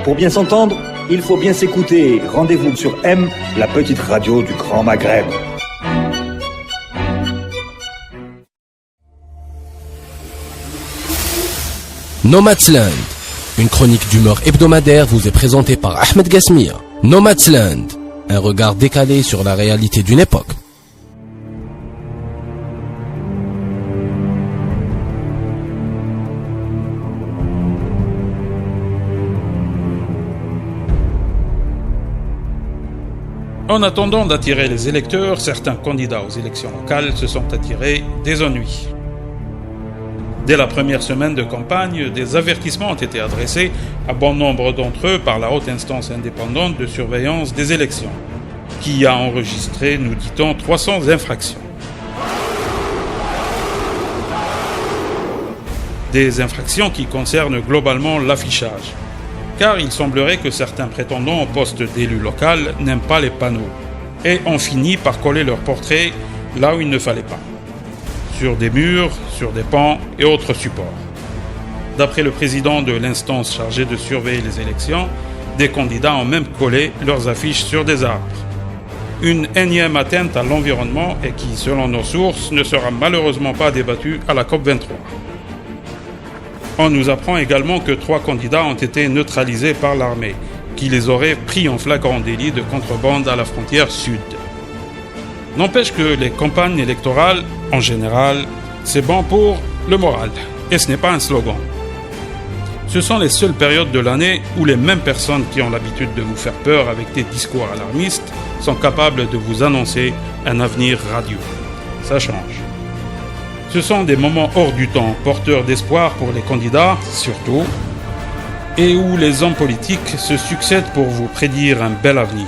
Pour bien s'entendre, il faut bien s'écouter. Rendez-vous sur M, la petite radio du Grand Maghreb. Nomadsland, une chronique d'humeur hebdomadaire vous est présentée par Ahmed Gasmir. Nomadsland, un regard décalé sur la réalité d'une époque. En attendant d'attirer les électeurs, certains candidats aux élections locales se sont attirés des ennuis. Dès la première semaine de campagne, des avertissements ont été adressés à bon nombre d'entre eux par la haute instance indépendante de surveillance des élections, qui a enregistré, nous dit-on, 300 infractions. Des infractions qui concernent globalement l'affichage, car il semblerait que certains prétendants au poste d'élu local n'aiment pas les panneaux et ont fini par coller leur portrait là où il ne fallait pas, sur des murs, sur des pans et autres supports. D'après le président de l'instance chargée de surveiller les élections, des candidats ont même collé leurs affiches sur des arbres. Une énième atteinte à l'environnement et qui, selon nos sources, ne sera malheureusement pas débattue à la COP23. On nous apprend également que 3 candidats ont été neutralisés par l'armée, qui les aurait pris en flagrant délit de contrebande à la frontière sud. N'empêche que les campagnes électorales, en général, c'est bon pour le moral, et ce n'est pas un slogan. Ce sont les seules périodes de l'année où les mêmes personnes qui ont l'habitude de vous faire peur avec des discours alarmistes sont capables de vous annoncer un avenir radieux. Ça change. Ce sont des moments hors du temps, porteurs d'espoir pour les candidats, surtout, et où les hommes politiques se succèdent pour vous prédire un bel avenir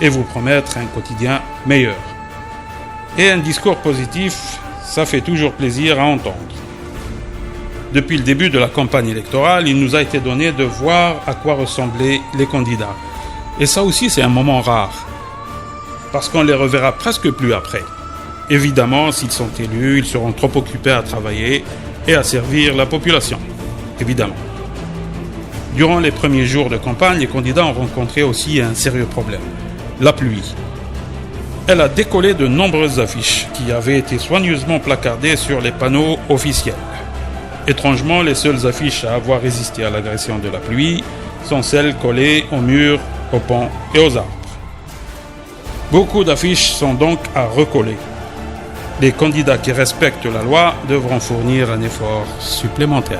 et vous promettre un quotidien meilleur. Et un discours positif, ça fait toujours plaisir à entendre. Depuis le début de la campagne électorale, il nous a été donné de voir à quoi ressemblaient les candidats. Et ça aussi, c'est un moment rare, parce qu'on les reverra presque plus après. Évidemment, s'ils sont élus, ils seront trop occupés à travailler et à servir la population. Évidemment. Durant les premiers jours de campagne, les candidats ont rencontré aussi un sérieux problème. La pluie. Elle a décollé de nombreuses affiches qui avaient été soigneusement placardées sur les panneaux officiels. Étrangement, les seules affiches à avoir résisté à l'agression de la pluie sont celles collées aux murs, aux pans et aux arbres. Beaucoup d'affiches sont donc à recoller. Les candidats qui respectent la loi devront fournir un effort supplémentaire.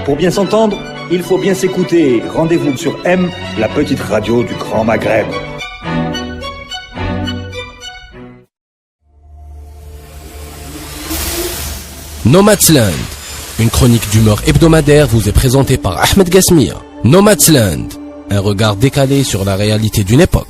Pour bien s'entendre, il faut bien s'écouter. Rendez-vous sur M, la petite radio du Grand Maghreb. Nomadsland, une chronique d'humeur hebdomadaire vous est présentée par Ahmed Gasmir. Nomadsland, un regard décalé sur la réalité d'une époque.